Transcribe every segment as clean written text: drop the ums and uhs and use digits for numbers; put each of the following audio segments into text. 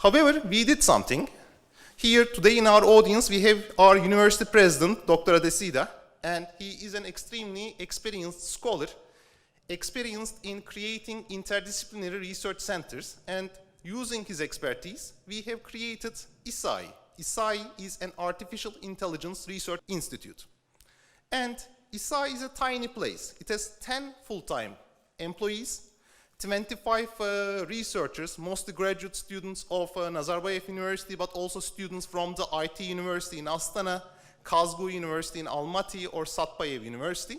However, we did something. Here today in our audience, we have our university president, Dr. Adesida, and he is an extremely experienced scholar, experienced in creating interdisciplinary research centers, and using his expertise, we have created ISSAI. ISSAI is an artificial intelligence research institute. And ISSAI is a tiny place. It has 10 full-time employees, 25 researchers, mostly graduate students of Nazarbayev University, but also students from the IT University in Astana, Kazgu University in Almaty, or Satpayev University,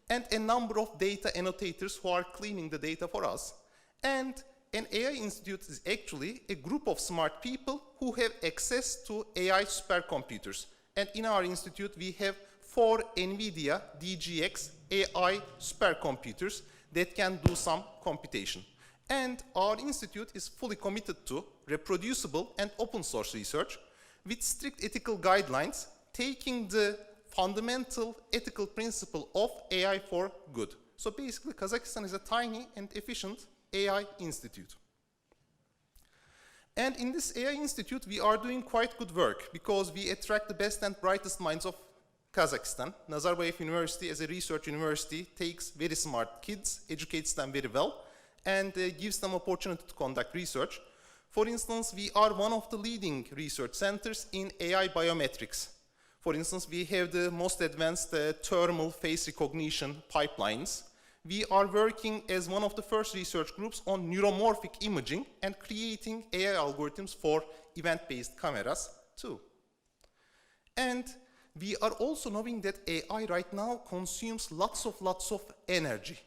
and a number of data annotators who are cleaning the data for us. And an AI institute is actually a group of smart people who have access to AI supercomputers. And in our institute, we have 4 NVIDIA DGX AI supercomputers that can do some computation. And our institute is fully committed to reproducible and open source research with strict ethical guidelines, taking the fundamental ethical principle of AI for good. So basically, Kazakhstan is a tiny and efficient AI institute. And in this AI institute, we are doing quite good work because we attract the best and brightest minds of Kazakhstan. Nazarbayev University, as a research university, takes very smart kids, educates them very well, and gives them opportunity to conduct research. For instance, we are one of the leading research centers in AI biometrics. For instance, we have the most advanced thermal face recognition pipelines. We are working as one of the first research groups on neuromorphic imaging and creating AI algorithms for event-based cameras too. And we are also knowing that AI right now consumes lots of energy.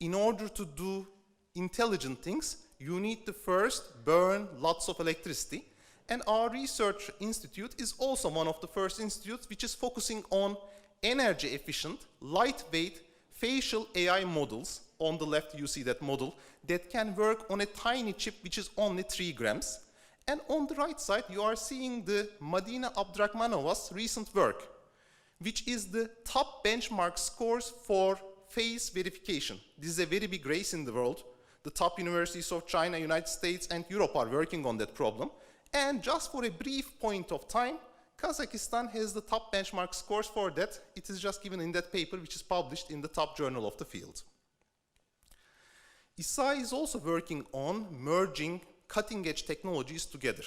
In order to do intelligent things, you need to first burn lots of electricity. And our research institute is also one of the first institutes which is focusing on energy efficient, lightweight, facial AI models. On the left, you see that model that can work on a tiny chip which is only 3 grams. And on the right side, you are seeing the Madina Abdrakhmanova's recent work, which is the top benchmark scores for face verification. This is a very big race in the world. The top universities of China, United States, and Europe are working on that problem. And just for a brief point of time, Kazakhstan has the top benchmark scores for that. It is just given in that paper, which is published in the top journal of the field. ISSAI is also working on merging cutting-edge technologies together.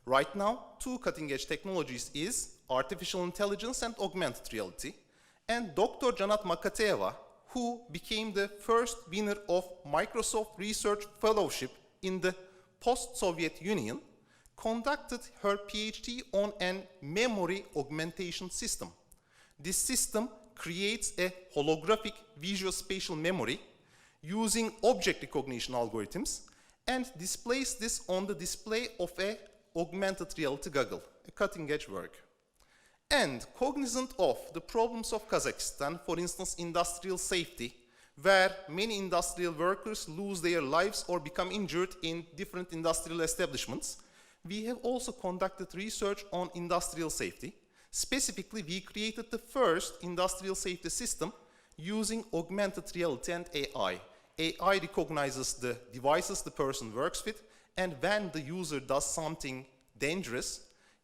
Right now, 2 cutting-edge technologies is artificial intelligence and augmented reality. And Dr. Janat Makateva, who became the first winner of Microsoft Research Fellowship in the post-Soviet Union, conducted her PhD on a memory augmentation system. This system creates a holographic visual-spatial memory using object recognition algorithms and displays this on the display of a augmented reality goggle, a cutting-edge work. And cognizant of the problems of Kazakhstan, for instance, industrial safety, where many industrial workers lose their lives or become injured in different industrial establishments, we have also conducted research on industrial safety. Specifically, we created the first industrial safety system using augmented reality and AI. AI recognizes the devices the person works with, and when the user does something dangerous,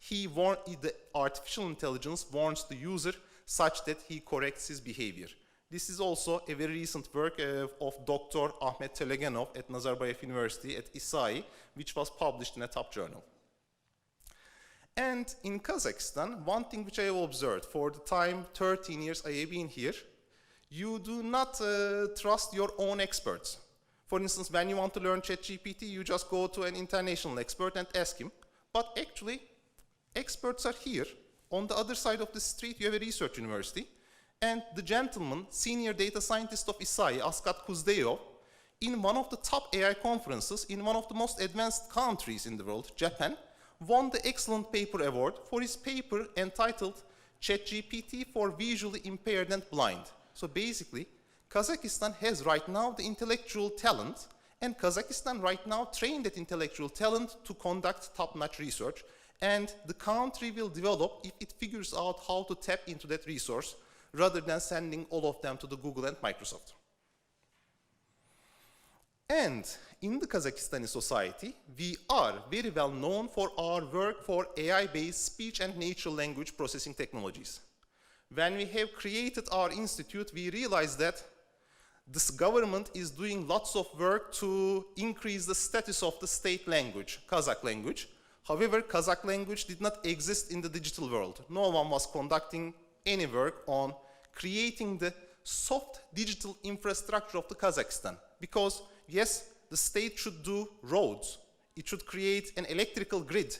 the artificial intelligence warns the user such that he corrects his behavior. This is also a very recent work of Dr. Ahmet Telegenov at Nazarbayev University at ISSAI, which was published in a top journal. And in Kazakhstan, one thing which I have observed for the time 13 years I have been here, you do not trust your own experts. For instance, when you want to learn ChatGPT, you just go to an international expert and ask him. But actually, experts are here. On the other side of the street, you have a research university. And the gentleman, senior data scientist of ISSAI, Askat Kuzdeyev, in one of the top AI conferences in one of the most advanced countries in the world, Japan, won the Excellent Paper Award for his paper entitled ChatGPT for Visually Impaired and Blind. So basically, Kazakhstan has right now the intellectual talent, and Kazakhstan right now trained that intellectual talent to conduct top-notch research, and the country will develop if it figures out how to tap into that resource rather than sending all of them to the Google and Microsoft. And in the Kazakhstani society, we are very well known for our work for AI-based speech and natural language processing technologies. When we have created our institute, we realized that this government is doing lots of work to increase the status of the state language, Kazakh language. However, Kazakh language did not exist in the digital world. No one was conducting any work on creating the soft digital infrastructure of the Kazakhstan. Because, yes, the state should do roads. It should create an electrical grid.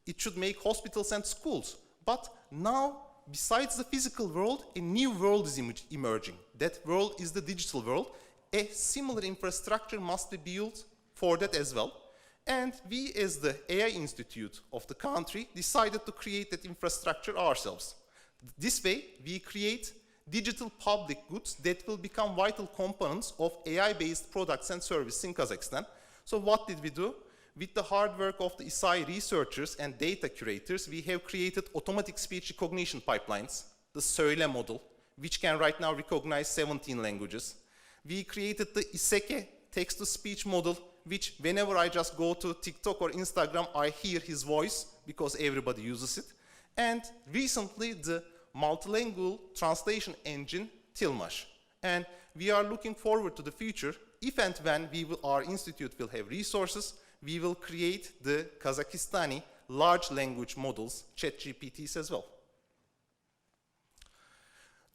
It should make hospitals and schools. But now, besides the physical world, a new world is emerging. That world is the digital world. A similar infrastructure must be built for that as well. And we, as the AI Institute of the country, decided to create that infrastructure ourselves. This way, we create digital public goods that will become vital components of AI-based products and services in Kazakhstan. So what did we do? With the hard work of the ISSAI researchers and data curators, we have created automatic speech recognition pipelines, the Söyle model, which can right now recognize 17 languages. We created the ISSAI text-to-speech model, which whenever I just go to TikTok or Instagram, I hear his voice because everybody uses it. And recently, the multilingual translation engine, Tilmash. And we are looking forward to the future. If and when our institute will have resources, we will create the Kazakhstani large language models, ChatGPTs as well.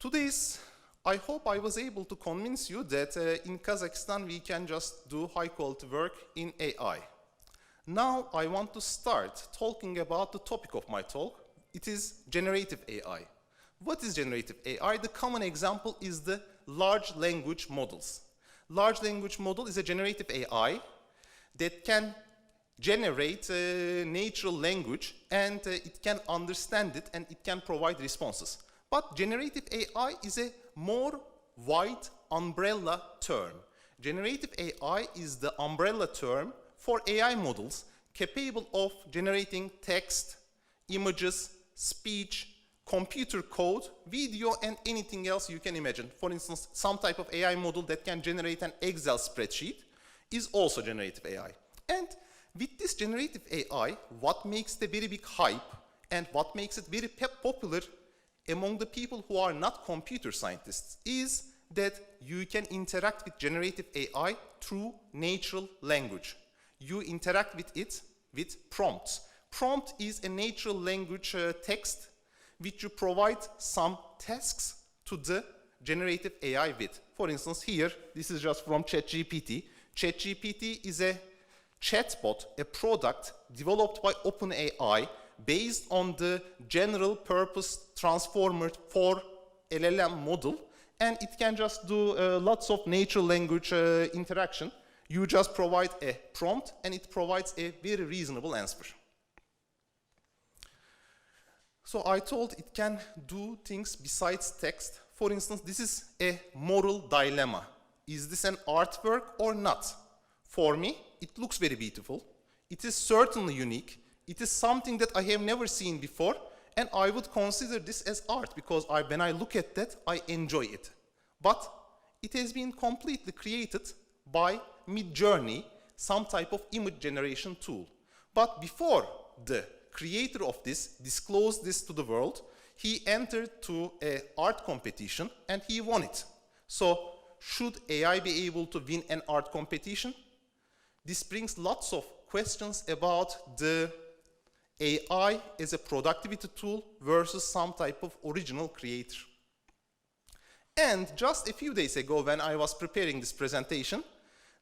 To this, I hope I was able to convince you that in Kazakhstan we can just do high quality work in AI. Now I want to start talking about the topic of my talk. It is generative AI. What is generative AI? The common example is the large language models. Large language model is a generative AI that can generate natural language, and it can understand it and it can provide responses. But generative AI is a more wide umbrella term. Generative AI is the umbrella term for AI models capable of generating text, images, speech, computer code, video, and anything else you can imagine. For instance, some type of AI model that can generate an Excel spreadsheet is also generative AI. And with this generative AI, what makes the very big hype and what makes it very popular among the people who are not computer scientists is that you can interact with generative AI through natural language. You interact with it with prompts. Prompt is a natural language text which you provide some tasks to the generative AI with. For instance, here, this is just from ChatGPT. ChatGPT is a chatbot, a product developed by OpenAI based on the general purpose transformer for LLM model, and it can just do lots of natural language interaction. You just provide a prompt and it provides a very reasonable answer. So I told it can do things besides text. For instance, this is a moral dilemma. Is this an artwork or not? For me, it looks very beautiful. It is certainly unique. It is something that I have never seen before, and I would consider this as art because when I look at that, I enjoy it. But it has been completely created by Midjourney, some type of image generation tool. But before the creator of this disclosed this to the world, he entered to an art competition and he won it. So should AI be able to win an art competition? This brings lots of questions about the AI as a productivity tool versus some type of original creator. And just a few days ago, when I was preparing this presentation,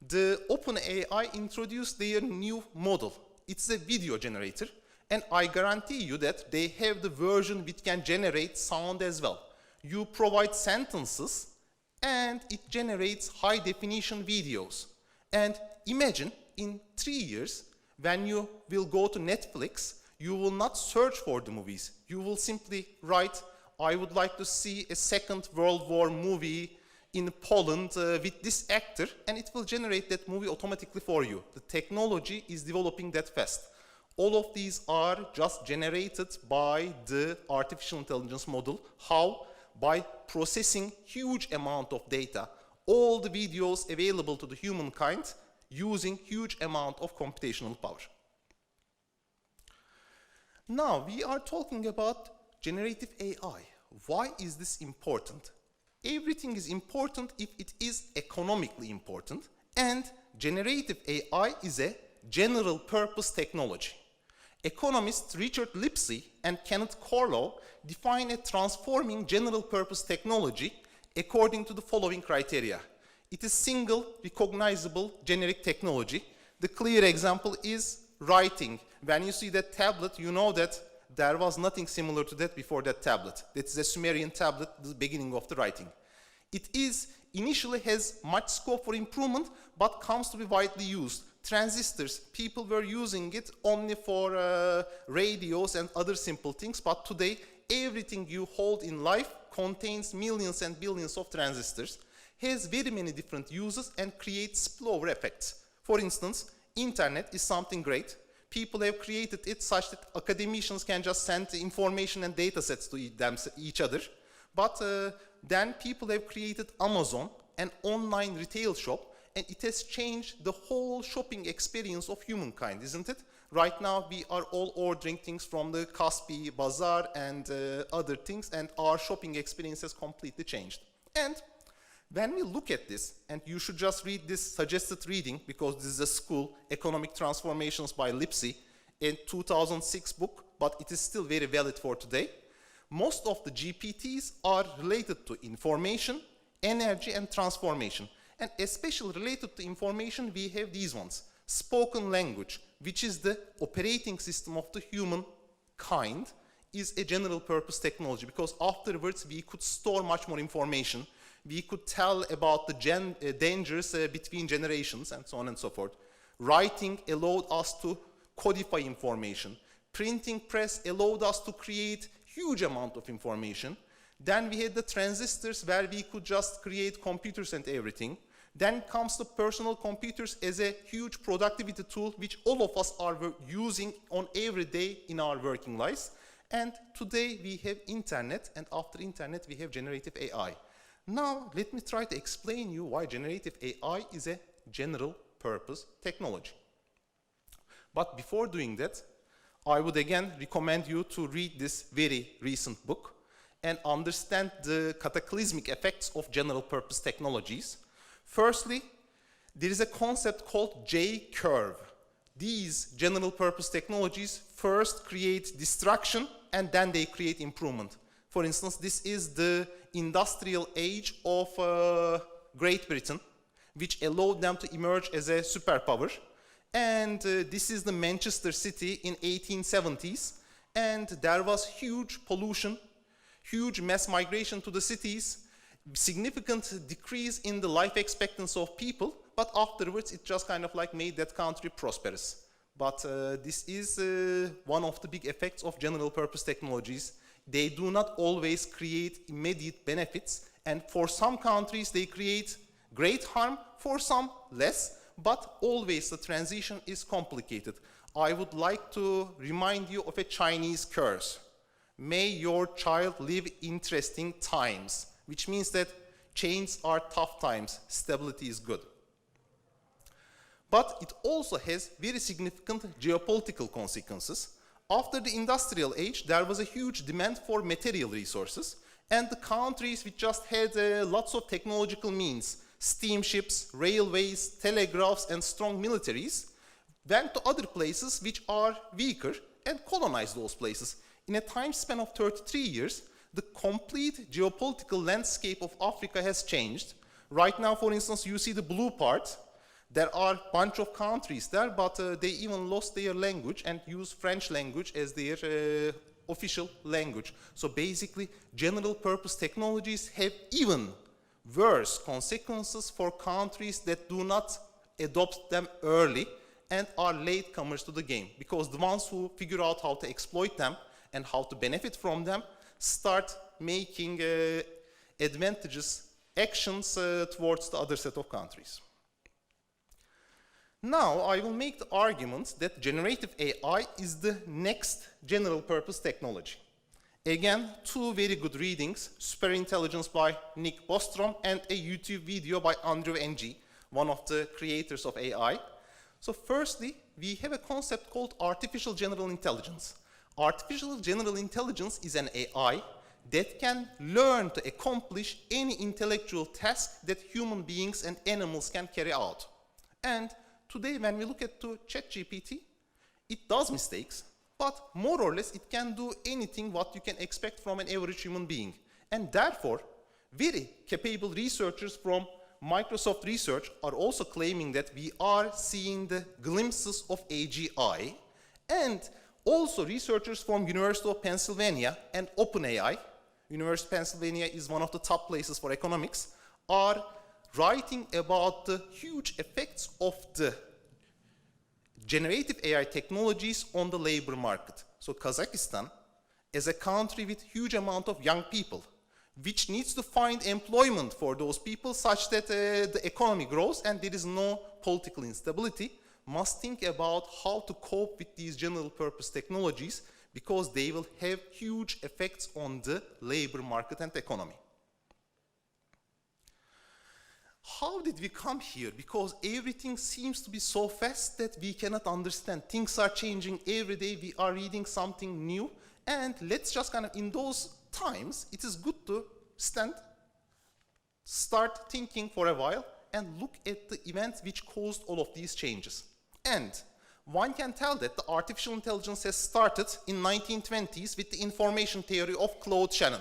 the OpenAI introduced their new model. It's a video generator, and I guarantee you that they have the version which can generate sound as well. You provide sentences, and it generates high-definition videos. And imagine, in 3 years, when you will go to Netflix, you will not search for the movies. You will simply write, I would like to see a Second World War movie in Poland with this actor, and it will generate that movie automatically for you. The technology is developing that fast. All of these are just generated by the artificial intelligence model. How? By processing huge amount of data. All the videos available to the humankind, using huge amount of computational power. Now, we are talking about generative AI. Why is this important? Everything is important if it is economically important, and generative AI is a general purpose technology. Economists Richard Lipsey and Kenneth Corlow define a transforming general purpose technology according to the following criteria. It is single, recognizable, generic technology. The clear example is writing. When you see that tablet, you know that there was nothing similar to that before that tablet. That is a Sumerian tablet, the beginning of the writing. It is initially has much scope for improvement, but comes to be widely used. Transistors, people were using it only for radios and other simple things, but today everything you hold in life contains millions and billions of transistors, has very many different uses and creates spillover effects. For instance, internet is something great. People have created it such that academicians can just send information and data sets to each other. But then people have created Amazon, an online retail shop, and it has changed the whole shopping experience of humankind, isn't it? Right now, we are all ordering things from the Kaspi Bazaar and other things, and our shopping experience has completely changed. And when we look at this, and you should just read this suggested reading, because this is a school, Economic Transformations by Lipsey, a 2006 book, but it is still very valid for today. Most of the GPTs are related to information, energy, and transformation. And especially related to information, we have these ones. Spoken language, which is the operating system of the human kind, is a general purpose technology, because afterwards we could store much more information. We could tell about the dangers between generations and so on and so forth. Writing allowed us to codify information. Printing press allowed us to create huge amount of information. Then we had the transistors where we could just create computers and everything. Then comes the personal computers as a huge productivity tool which all of us are using on every day in our working lives. And today we have internet, and after internet we have generative AI. Now let me try to explain you why generative AI is a general purpose technology. But before doing that, I would again recommend you to read this very recent book and understand the cataclysmic effects of general purpose technologies. Firstly, there is a concept called J-curve. These general purpose technologies first create destruction and then they create improvement. For instance, this is the industrial age of Great Britain, which allowed them to emerge as a superpower. And this is the Manchester City in 1870s. And there was huge pollution, huge mass migration to the cities, significant decrease in the life expectancy of people, but afterwards it just kind of like made that country prosperous. But this is one of the big effects of general purpose technologies. They do not always create immediate benefits, and for some countries they create great harm, for some less, but always the transition is complicated. I would like to remind you of a Chinese curse. May your child live interesting times, which means that change are tough times, stability is good. But it also has very significant geopolitical consequences. After the industrial age, there was a huge demand for material resources, and the countries which just had lots of technological means, steamships, railways, telegraphs, and strong militaries, went to other places which are weaker and colonized those places. In a time span of 33 years, the complete geopolitical landscape of Africa has changed. Right now, for instance, you see the blue part. There are a bunch of countries there, but they even lost their language and use French language as their official language. So basically, general purpose technologies have even worse consequences for countries that do not adopt them early and are latecomers to the game. Because the ones who figure out how to exploit them and how to benefit from them start making advantageous actions towards the other set of countries. Now, I will make the argument that generative AI is the next general purpose technology. Again, two very good readings, Superintelligence by Nick Bostrom and a YouTube video by Andrew Ng. one of the creators of AI. So firstly, we have a concept called artificial general intelligence. Artificial general intelligence is an AI that can learn to accomplish any intellectual task that human beings and animals can carry out. And today, when we look at ChatGPT, it does mistakes, but more or less it can do anything what you can expect from an average human being. And therefore, very capable researchers from Microsoft Research are also claiming that we are seeing the glimpses of AGI, and also researchers from University of Pennsylvania and OpenAI, University of Pennsylvania is one of the top places for economics, are writing about the huge effects of the generative AI technologies on the labor market. So Kazakhstan, as a country with huge amount of young people, which needs to find employment for those people such that the economy grows and there is no political instability, must think about how to cope with these general purpose technologies because they will have huge effects on the labor market and economy. How did we come here? Because everything seems to be so fast that we cannot understand. Things are changing every day. We are reading something new. And let's just kind of, in those times, it is good to start thinking for a while and look at the events which caused all of these changes. And one can tell that the artificial intelligence has started in 1920s with the information theory of Claude Shannon,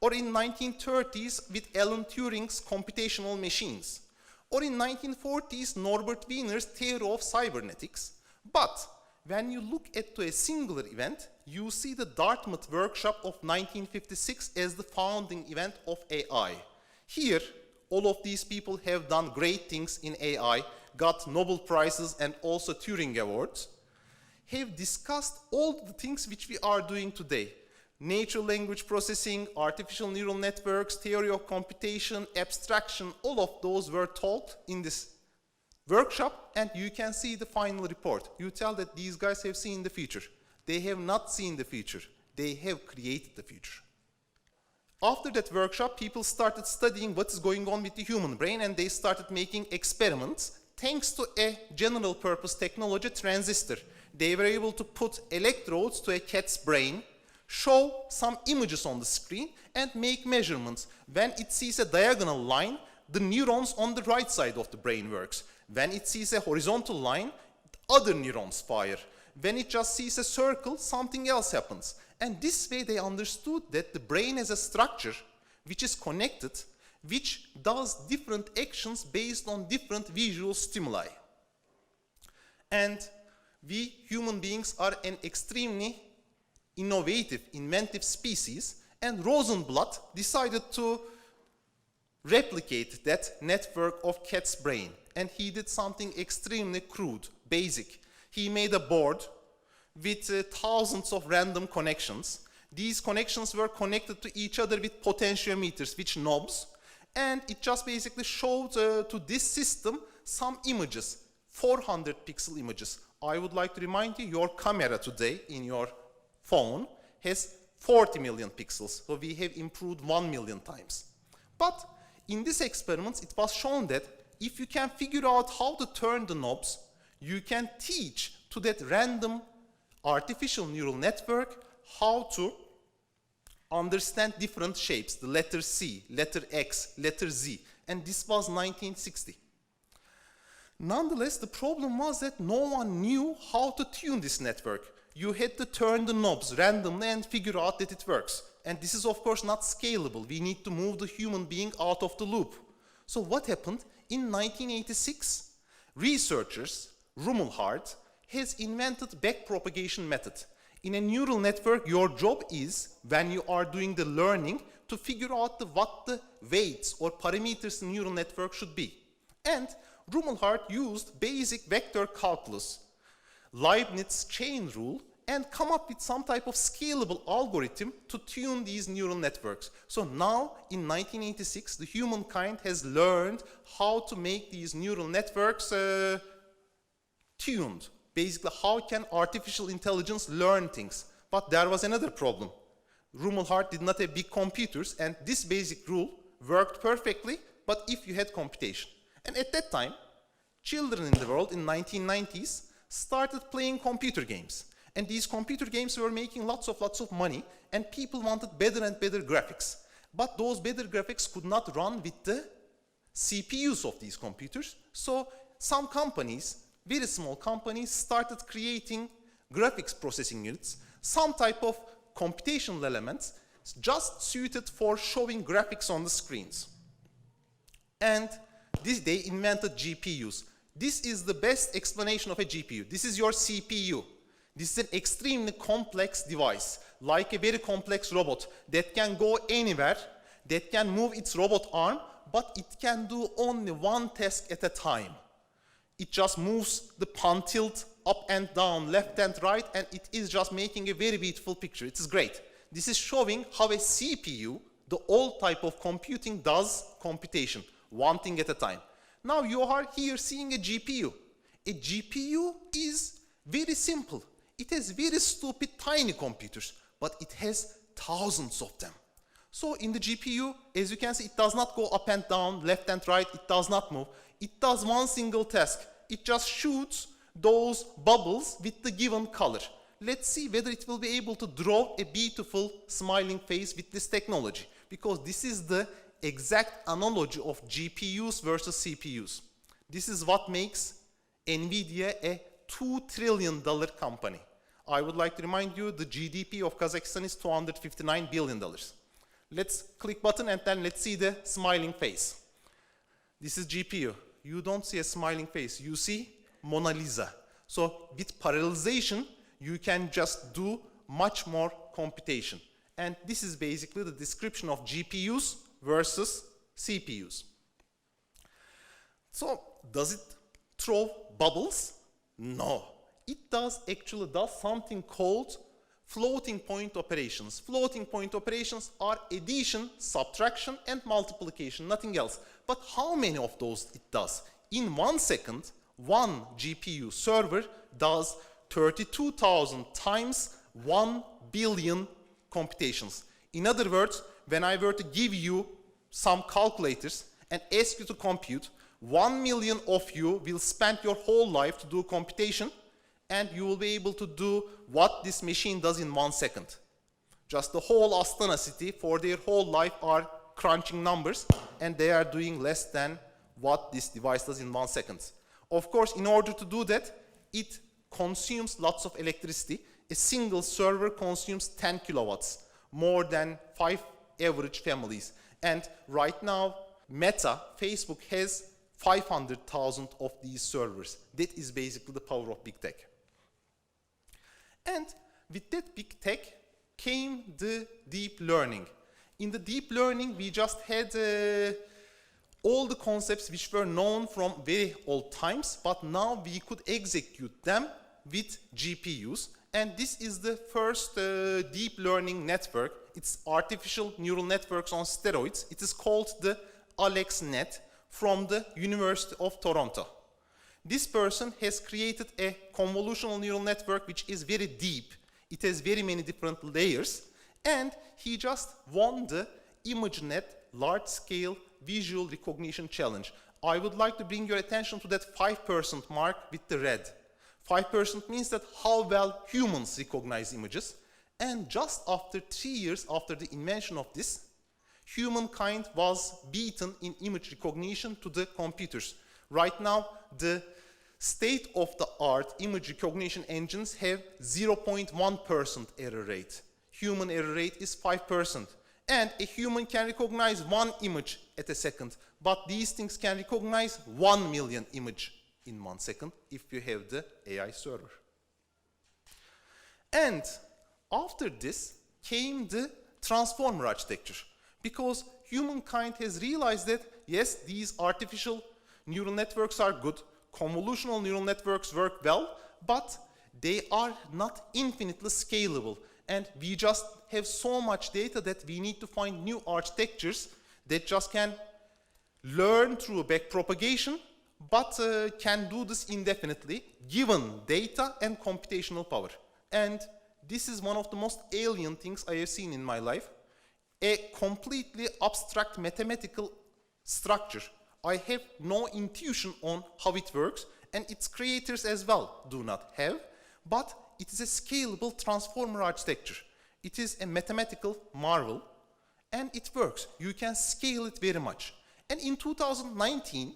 or in 1930s with Alan Turing's computational machines, or in 1940s Norbert Wiener's theory of cybernetics. But when you look at a singular event, you see the Dartmouth workshop of 1956 as the founding event of AI. Here, all of these people have done great things in AI, got Nobel Prizes and also Turing Awards, have discussed all the things which we are doing today. Natural language processing, artificial neural networks, theory of computation, abstraction, all of those were taught in this workshop, and you can see the final report. You tell that these guys have seen the future. They have not seen the future. They have created the future. After that workshop, people started studying what is going on with the human brain, and they started making experiments thanks to a general purpose technology, transistor. They were able to put electrodes to a cat's brain, show some images on the screen, and make measurements. When it sees a diagonal line, the neurons on the right side of the brain works. When it sees a horizontal line, other neurons fire. When it just sees a circle, something else happens. And this way they understood that the brain has a structure which is connected, which does different actions based on different visual stimuli. And we human beings are an extremely innovative, inventive species, and Rosenblatt decided to replicate that network of cat's brain. And he did something extremely crude, basic. He made a board with thousands of random connections. These connections were connected to each other with potentiometers, which knobs, and it just basically showed to this system some images, 400 pixel images. I would like to remind you, your camera today in your phone has 40 million pixels, so we have improved 1 million times. But in this experiment, it was shown that if you can figure out how to turn the knobs, you can teach to that random artificial neural network how to understand different shapes, the letter C, letter X, letter Z, and this was 1960. Nonetheless, the problem was that no one knew how to tune this network. You had to turn the knobs randomly and figure out that it works. And this is of course not scalable. We need to move the human being out of the loop. So what happened? In 1986, researchers, Rumelhart, has invented backpropagation method. In a neural network, your job is, when you are doing the learning, to figure out what the weights or parameters the neural network should be. And Rumelhart used basic vector calculus, Leibniz chain rule, and come up with some type of scalable algorithm to tune these neural networks. So now, in 1986, the humankind has learned how to make these neural networks tuned. Basically, how can artificial intelligence learn things? But there was another problem. Rumelhart did not have big computers, and this basic rule worked perfectly, but if you had computation. And at that time, children in the world in 1990s started playing computer games. And these computer games were making lots of money, and people wanted better and better graphics. But those better graphics could not run with the CPUs of these computers. So some companies, very small companies, started creating graphics processing units, some type of computational elements just suited for showing graphics on the screens. And they invented GPUs. This is the best explanation of a GPU. This is your CPU. This is an extremely complex device, like a very complex robot that can go anywhere, that can move its robot arm, but it can do only one task at a time. It just moves the palm tilt up and down, left and right, and it is just making a very beautiful picture. It is great. This is showing how a CPU, the old type of computing, does computation, one thing at a time. Now you are here seeing a GPU. A GPU is very simple. It has very stupid, tiny computers, but it has thousands of them. So in the GPU, as you can see, it does not go up and down, left and right, it does not move. It does one single task. It just shoots those bubbles with the given color. Let's see whether it will be able to draw a beautiful smiling face with this technology, because this is the exact analogy of GPUs versus CPUs. This is what makes NVIDIA a $2 trillion company. I would like to remind you the GDP of Kazakhstan is $259 billion. Let's click button and then let's see the smiling face. This is GPU. You don't see a smiling face. You see Mona Lisa. So with parallelization, you can just do much more computation. And this is basically the description of GPUs versus CPUs. So does it throw bubbles? No. It does actually something called floating point operations. Floating point operations are addition, subtraction, and multiplication, nothing else. But how many of those it does? In 1 second, one GPU server does 32,000 times 1 billion computations. In other words, when I were to give you some calculators and ask you to compute, 1 million of you will spend your whole life to do computation, and you will be able to do what this machine does in 1 second. Just the whole Astana city for their whole life are crunching numbers, and they are doing less than what this device does in 1 second. Of course, in order to do that, it consumes lots of electricity. A single server consumes 10 kilowatts, more than 5 average families. And right now, Meta, Facebook, has 500,000 of these servers. That is basically the power of big tech. And with that big tech came the deep learning. In the deep learning, we just had all the concepts which were known from very old times, but now we could execute them with GPUs. And this is the first deep learning network. It's artificial neural networks on steroids. It is called the AlexNet from the University of Toronto. This person has created a convolutional neural network which is very deep. It has very many different layers, and he just won the ImageNet large-scale visual recognition challenge. I would like to bring your attention to that 5% mark with the red. 5% means that how well humans recognize images, and just after 3 years after the invention of this, humankind was beaten in image recognition to the computers. Right now, the state-of-the-art image recognition engines have 0.1% error rate. Human error rate is 5%. And a human can recognize 1 image at a second, but these things can recognize 1 million images in 1 second if you have the AI server. And after this came the transformer architecture, because humankind has realized that, yes, these artificial neural networks are good, convolutional neural networks work well, but they are not infinitely scalable. And we just have so much data that we need to find new architectures that just can learn through backpropagation, but can do this indefinitely, given data and computational power. And this is one of the most alien things I have seen in my life. A completely abstract mathematical structure. I have no intuition on how it works, and its creators as well do not have, but it is a scalable transformer architecture. It is a mathematical marvel, and it works. You can scale it very much. And in 2019,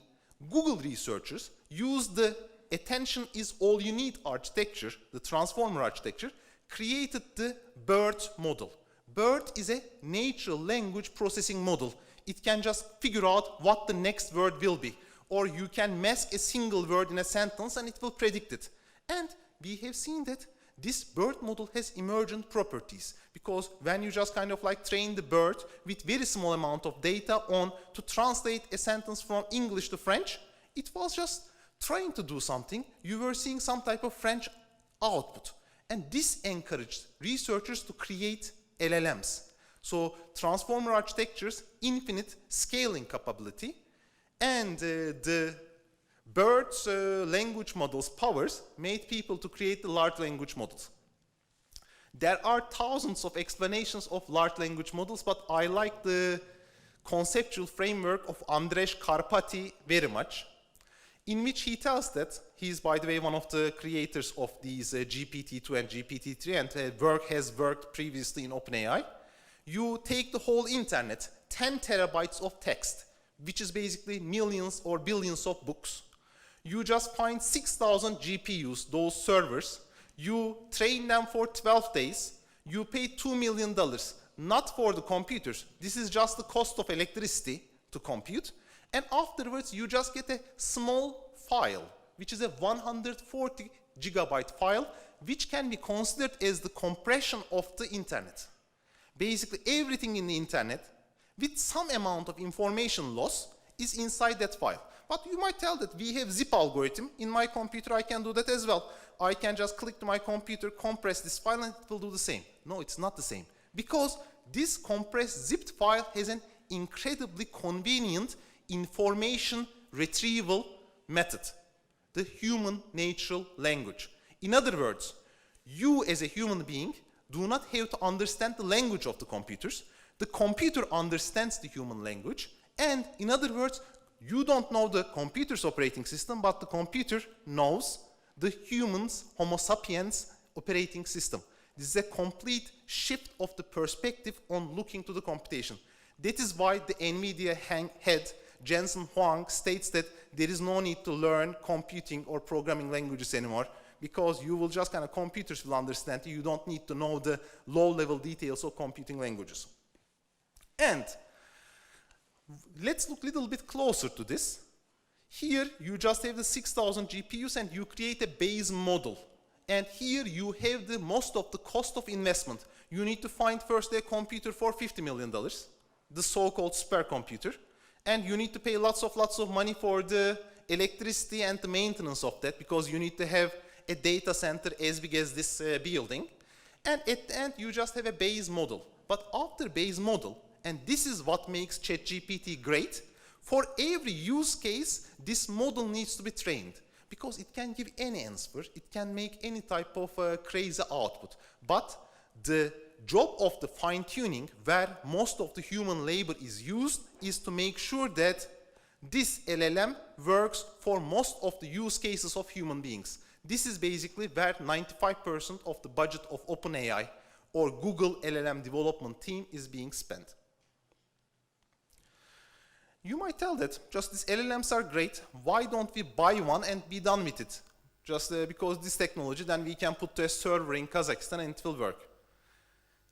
Google researchers used the attention is all you need architecture, the transformer architecture, created the BERT model. BERT is a natural language processing model. It can just figure out what the next word will be. Or you can mask a single word in a sentence and it will predict it. And we have seen that this BERT model has emergent properties, because when you just kind of like train the BERT with very small amount of data on to translate a sentence from English to French, it was just trying to do something. You were seeing some type of French output. And this encouraged researchers to create LLMs. So transformer architectures, infinite scaling capability, and the BERT's language models powers made people to create the large language models. There are thousands of explanations of large language models, but I like the conceptual framework of Andrzej Karpati very much, in which he tells that he's, by the way, one of the creators of these GPT-2 and GPT-3, and has worked previously in OpenAI. You take the whole internet, 10 terabytes of text, which is basically millions or billions of books. You just find 6,000 GPUs, those servers. You train them for 12 days. You pay $2 million, not for the computers. This is just the cost of electricity to compute. And afterwards, you just get a small file, which is a 140 gigabyte file, which can be considered as the compression of the internet. Basically, everything in the internet, with some amount of information loss, is inside that file. But you might tell that we have zip algorithm. In my computer, I can do that as well. I can just click to my computer, compress this file, and it will do the same. No, it's not the same. Because this compressed zipped file has an incredibly convenient information retrieval method, the human natural language. In other words, you as a human being do not have to understand the language of the computers. The computer understands the human language. And in other words, you don't know the computer's operating system, but the computer knows the human's, Homo sapiens, operating system. This is a complete shift of the perspective on looking to the computation. That is why the NVIDIA head, Jensen Huang, states that there is no need to learn computing or programming languages anymore, because you will just kind of, computers will understand you. You don't need to know the low-level details of computing languages. And let's look a little bit closer to this. Here, you just have the 6,000 GPUs and you create a base model. And here you have the most of the cost of investment. You need to find first a computer for $50 million, the so-called supercomputer. And you need to pay lots of money for the electricity and the maintenance of that, because you need to have a data center as big as this building. And at the end, you just have a base model. But after base model, and this is what makes ChatGPT great, for every use case, this model needs to be trained, because it can give any answer, it can make any type of crazy output. But the job of the fine-tuning, where most of the human labor is used, is to make sure that this LLM works for most of the use cases of human beings. This is basically where 95% of the budget of OpenAI or Google LLM development team is being spent. You might tell that just these LLMs are great, why don't we buy one and be done with it? Just because this technology, then we can put to a server in Kazakhstan and it will work.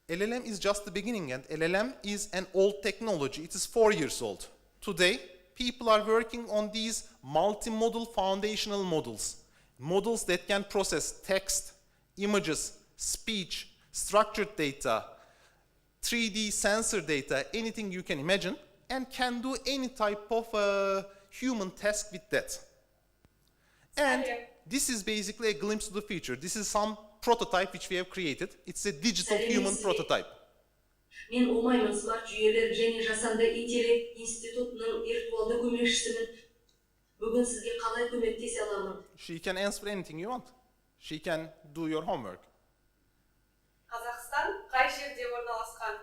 LLM is just the beginning, and LLM is an old technology. It is 4 years old. Today, people are working on these multimodal foundational models. Models that can process text, images, speech, structured data, 3D sensor data, anything you can imagine, and can do any type of human task with that. And this is basically a glimpse of the future. This is some prototype which we have created. It's a digital human prototype. Мен Умаймын смарт жүйелер және жасанды интеллект институтының виртуалды көмекшісімін. Бүгін сізге қалай көмектесе аламын? She can answer anything you want. She can do your homework. Қазақстан қай жерде орналасқан?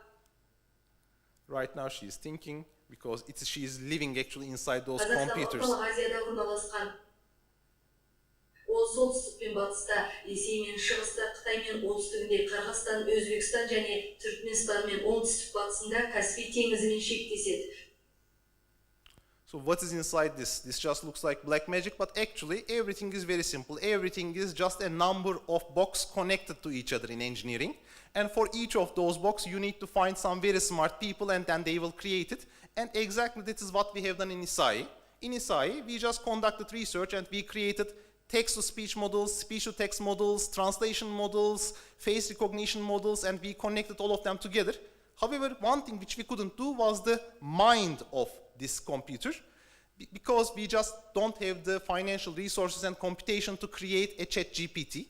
Right now she is thinking. because she is living actually inside those Қазақстан computers. орталық Азияда орналасқан. Ол солтүстік пен батыста, Ресей мен шығыста, Қытай мен оңтүстігінде, Қырғызстан, Өзбекстан және Түркменстан мен оңтүстік батысында Каспий теңізімен шектеседі. So what is inside this? This just looks like black magic, but actually everything is very simple. Everything is just a number of boxes connected to each other in engineering. And for each of those boxes, you need to find some very smart people, and then they will create it. And exactly this is what we have done in ISSAI. In ISSAI, we just conducted research and we created text-to-speech models, speech-to-text models, translation models, face recognition models, and we connected all of them together. However, one thing which we couldn't do was the mind of this computer, because we just don't have the financial resources and computation to create a chat GPT.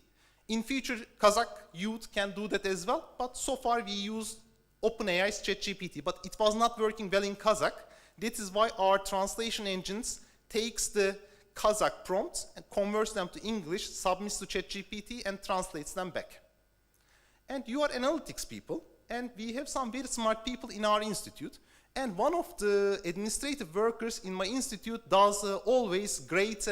In future, Kazakh youth can do that as well, but so far we use OpenAI's chat GPT, but it was not working well in Kazakh. That is why our translation engines takes the Kazakh prompts and converts them to English, submits to ChatGPT, and translates them back. And you are analytics people, and we have some very smart people in our institute. And one of the administrative workers in my institute does always great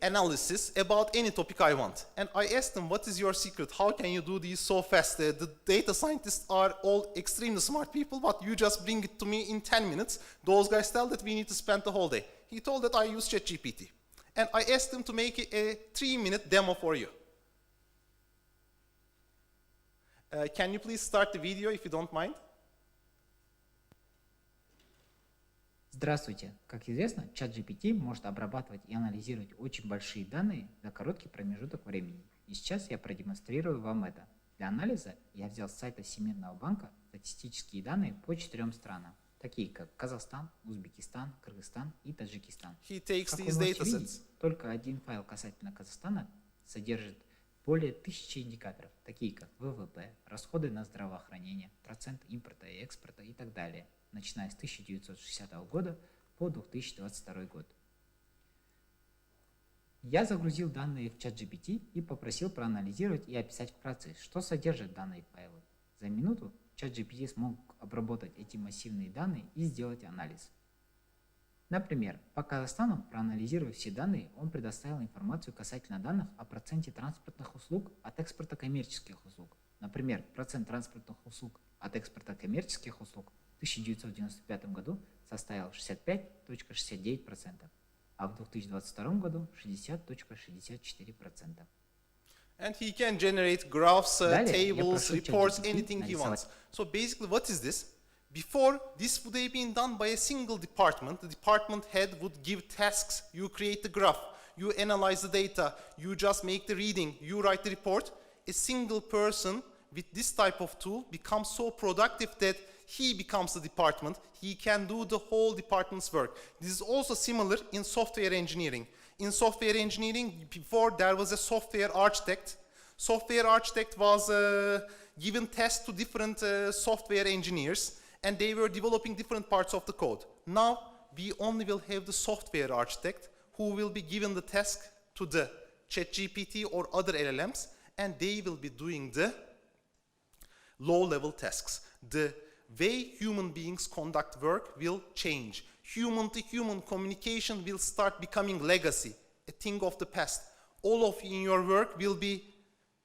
analysis about any topic I want. And I asked him, what is your secret? How can you do these so fast? The data scientists are all extremely smart people, but you just bring it to me in 10 minutes. Those guys tell that we need to spend the whole day. He told that I use ChatGPT. And I asked him to make a 3-minute demo for you. Can you please start the video if you don't mind? Здравствуйте! Как известно, чат GPT может обрабатывать и анализировать очень большие данные за короткий промежуток времени. И сейчас я продемонстрирую вам это. Для анализа я взял с сайта Всемирного банка статистические данные по 4 странам, такие как Казахстан, Узбекистан, Кыргызстан и Таджикистан. Как вы можете видеть, только один файл касательно Казахстана содержит более 1000 индикаторов, такие как ВВП, расходы на здравоохранение, процент импорта и экспорта и так далее, начиная с 1960 года по 2022 год. Я загрузил данные в чат GPT и попросил проанализировать и описать вкратце, что содержат данные файлы. За минуту чат GPT смог обработать эти массивные данные и сделать анализ. Например, по Казахстану, проанализируя все данные, он предоставил информацию касательно данных о проценте транспортных услуг от экспорта коммерческих услуг. Например, процент транспортных услуг от экспорта коммерческих услуг в 1995 году составил 65,69%, а в 2022 году 60,64%. And he can generate graphs, tables, reports, anything he wants. So basically, what is this? Before, this would have been done by a single department. The department head would give tasks. You create the graph, you analyze the data, you just make the reading, you write the report. A single person with this type of tool becomes so productive that he becomes the department. He can do the whole department's work. This is also similar in software engineering. In software engineering, before there was a software architect. Software architect was given tasks to different software engineers, and they were developing different parts of the code. Now, we only will have the software architect who will be given the task to the ChatGPT or other LLMs, and they will be doing the low-level tasks. The way human beings conduct work will change. Human-to-human communication will start becoming legacy, a thing of the past. All of you in your work will be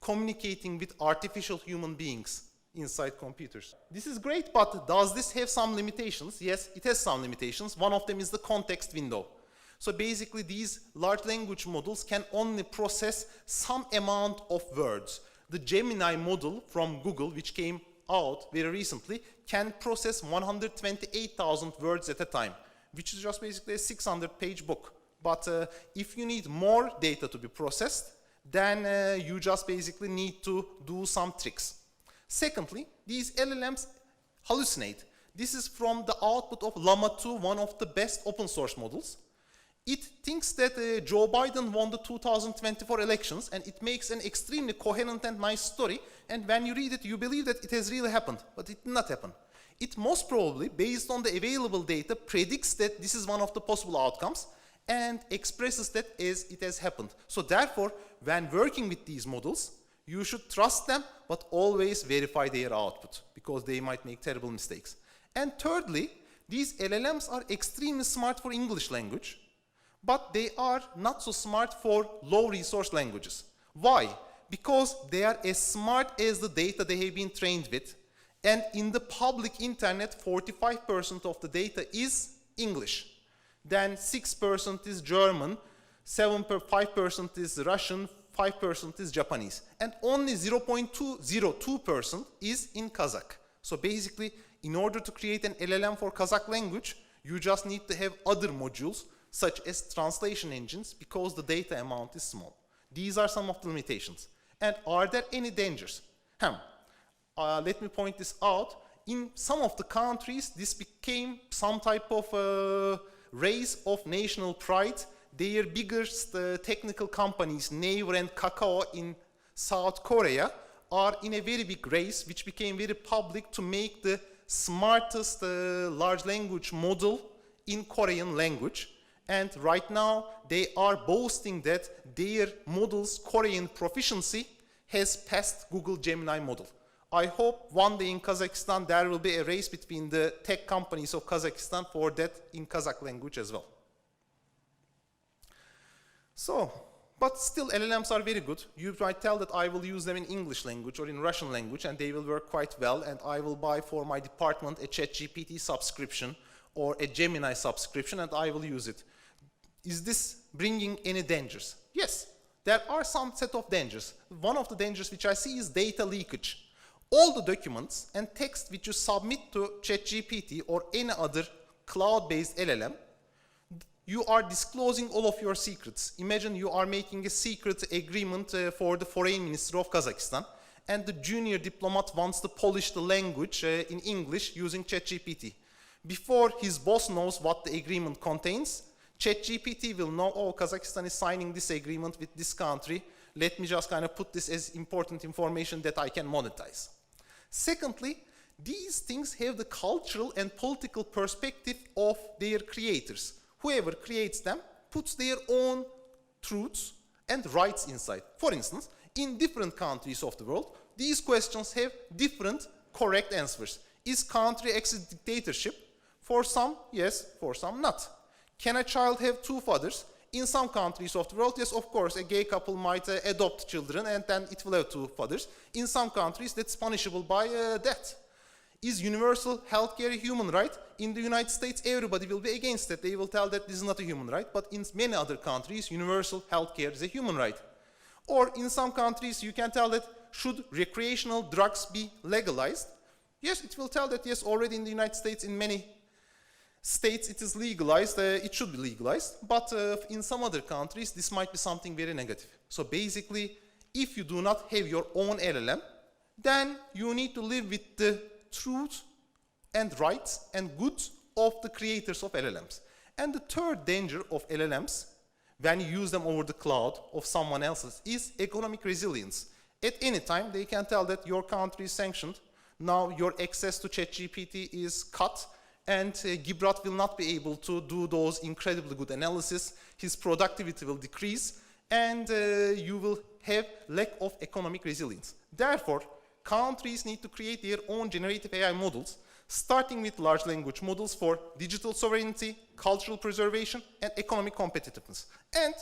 communicating with artificial human beings inside computers. This is great, but does this have some limitations? Yes, it has some limitations. One of them is the context window. So basically, these large language models can only process some amount of words. The Gemini model from Google, which came out very recently, can process 128,000 words at a time, which is just basically a 600-page book. But if you need more data to be processed, then you just basically need to do some tricks. Secondly, these LLMs hallucinate. This is from the output of Llama 2, one of the best open source models. It thinks that Joe Biden won the 2024 elections, and it makes an extremely coherent and nice story, and when you read it, you believe that it has really happened, but it did not happen. It most probably, based on the available data, predicts that this is one of the possible outcomes, and expresses that as it has happened. So therefore, when working with these models, you should trust them, but always verify their output, because they might make terrible mistakes. And thirdly, these LLMs are extremely smart for English language, but they are not so smart for low resource languages. Why? Because they are as smart as the data they have been trained with, and in the public internet, 45% of the data is English. Then 6% is German, 5% is Russian, 5% is Japanese, and only 0.202% is in Kazakh. So basically, in order to create an LLM for Kazakh language, you just need to have other modules, such as translation engines, because the data amount is small. These are some of the limitations. And are there any dangers? Let me point this out. In some of the countries, this became some type of race of national pride. Their biggest technical companies, Naver and Kakao in South Korea, are in a very big race, which became very public to make the smartest large language model in Korean language. And right now, they are boasting that their model's Korean proficiency has passed Google Gemini model. I hope one day in Kazakhstan there will be a race between the tech companies of Kazakhstan for that in Kazakh language as well. So, but still LLMs are very good. You might tell that I will use them in English language or in Russian language and they will work quite well, and I will buy for my department a ChatGPT subscription or a Gemini subscription and I will use it. Is this bringing any dangers? Yes, there are some set of dangers. One of the dangers which I see is data leakage. All the documents and text which you submit to ChatGPT or any other cloud-based LLM, you are disclosing all of your secrets. Imagine you are making a secret agreement for the foreign minister of Kazakhstan, and the junior diplomat wants to polish the language in English using ChatGPT. Before his boss knows what the agreement contains, ChatGPT will know, oh, Kazakhstan is signing this agreement with this country. Let me just kind of put this as important information that I can monetize. Secondly, these things have the cultural and political perspective of their creators. Whoever creates them puts their own truths and rights inside. For instance, in different countries of the world, these questions have different correct answers. Is country exit dictatorship? For some, yes, for some, not. Can a child have two fathers? In some countries of the world, yes, of course, a gay couple might adopt children and then it will have two fathers. In some countries, that's punishable by death. Is universal healthcare a human right? In the United States, everybody will be against it. They will tell that this is not a human right, but in many other countries, universal healthcare is a human right. Or in some countries, you can tell that should recreational drugs be legalized? Yes, it will tell that, yes, already in the United States, in many states it is legalized, it should be legalized, but in some other countries this might be something very negative. So basically, if you do not have your own LLM, then you need to live with the truth and rights and goods of the creators of LLMs. And the third danger of LLMs, when you use them over the cloud of someone else's, is economic resilience. At any time, they can tell that your country is sanctioned, now your access to ChatGPT is cut, and Gibrat will not be able to do those incredibly good analysis, his productivity will decrease, and you will have lack of economic resilience. Therefore, countries need to create their own generative AI models, starting with large language models for digital sovereignty, cultural preservation, and economic competitiveness. And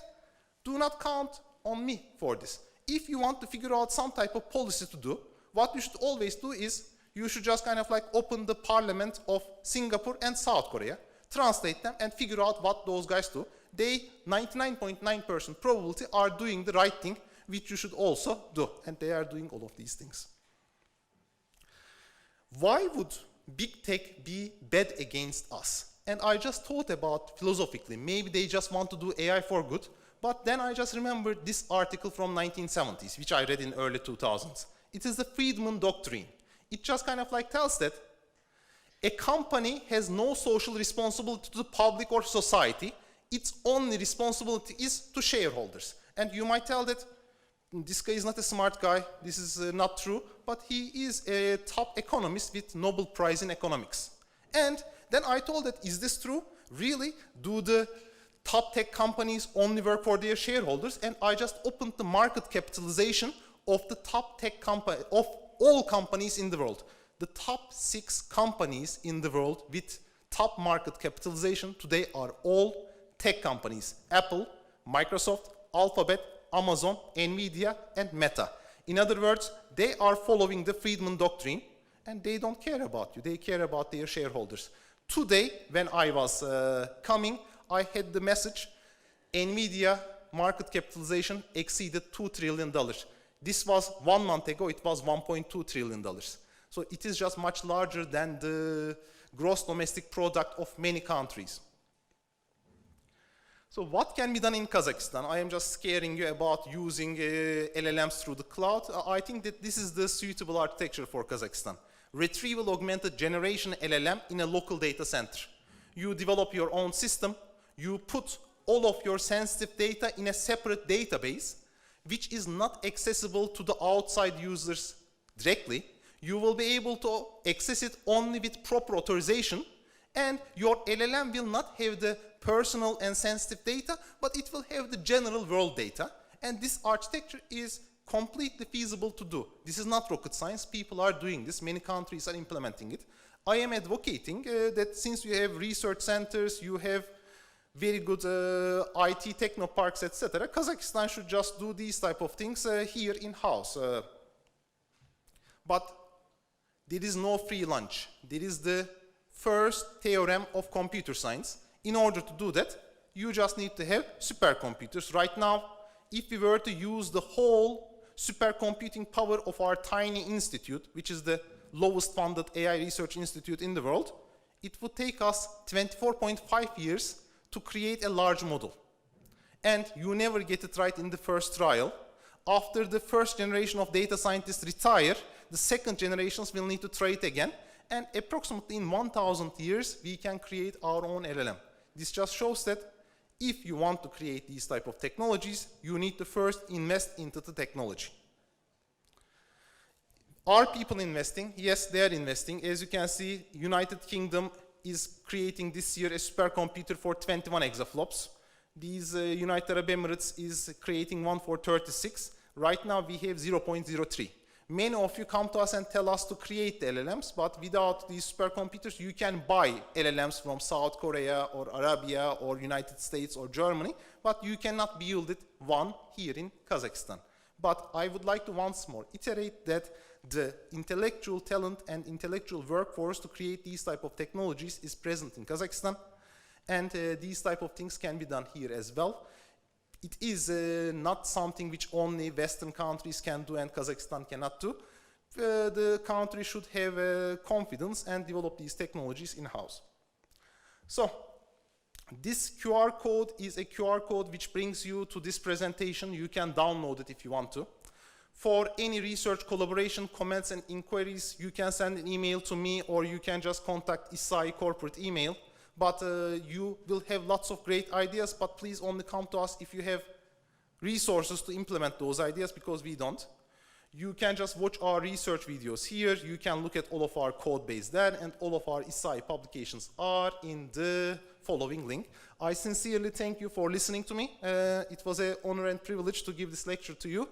do not count on me for this. If you want to figure out some type of policy to do, what you should always do is you should just kind of like open the parliament of Singapore and South Korea, translate them, and figure out what those guys do. They, 99.9% probability, are doing the right thing, which you should also do. And they are doing all of these things. Why would big tech be bad against us? And I just thought about philosophically, maybe they just want to do AI for good, but then I just remembered this article from 1970s, which I read in early 2000s. It is the Friedman Doctrine. It just kind of like tells that a company has no social responsibility to the public or society. Its only responsibility is to shareholders. And you might tell that this guy is not a smart guy, this is not true, but he is a top economist with Nobel Prize in economics. And then I told that, is this true? Really? Do the top tech companies only work for their shareholders? And I just opened the market capitalization of the top tech company, of all companies in the world. the top 6 companies in the world with top market capitalization today are all tech companies: Apple, Microsoft, Alphabet, Amazon, Nvidia, and Meta. In other words, they are following the Friedman Doctrine, and they don't care about you. They care about their shareholders. Today, when I was coming, I had the message: Nvidia market capitalization exceeded $2 trillion. This was 1 month ago, it was $1.2 trillion. So it is just much larger than the gross domestic product of many countries. So what can be done in Kazakhstan? I am just scaring you about using LLMs through the cloud. I think that this is the suitable architecture for Kazakhstan. Retrieval augmented generation LLM in a local data center. You develop your own system, you put all of your sensitive data in a separate database, which is not accessible to the outside users directly. You will be able to access it only with proper authorization, and your LLM will not have the personal and sensitive data, but it will have the general world data. And this architecture is completely feasible to do. This is not rocket science. People are doing this. Many countries are implementing it. I am advocating that since you have research centers, you have very good IT technoparks, etc., Kazakhstan should just do these type of things here in-house. But there is no free lunch. There is the first theorem of computer science. In order to do that, you just need to have supercomputers. Right now, if we were to use the whole supercomputing power of our tiny institute, which is the lowest funded AI research institute in the world, it would take us 24.5 years to create a large model. And you never get it right in the first trial. After the first generation of data scientists retire, the second generations will need to try it again. And approximately in 1,000 years, we can create our own LLM. This just shows that if you want to create these type of technologies, you need to first invest into the technology. Are people investing? Yes, they are investing. As you can see, United Kingdom is creating this year a supercomputer for 21 exaflops. These United Arab Emirates is creating one for 36. Right now we have 0.03. Many of you come to us and tell us to create the LLMs, but without these supercomputers, you can buy LLMs from South Korea or Arabia or United States or Germany, but you cannot build it one here in Kazakhstan. But I would like to once more iterate that the intellectual talent and intellectual workforce to create these type of technologies is present in Kazakhstan, and these type of things can be done here as well. It is not something which only Western countries can do and Kazakhstan cannot do. The country should have confidence and develop these technologies in-house. So, this QR code is a QR code which brings you to this presentation. You can download it if you want to. For any research collaboration, comments and inquiries, you can send an email to me or you can just contact ISSAI corporate email. But you will have lots of great ideas, but please only come to us if you have resources to implement those ideas, because we don't. You can just watch our research videos here. You can look at all of our code base there, and all of our ISSAI publications are in the following link. I sincerely thank you for listening to me. It was an honor and privilege to give this lecture to you.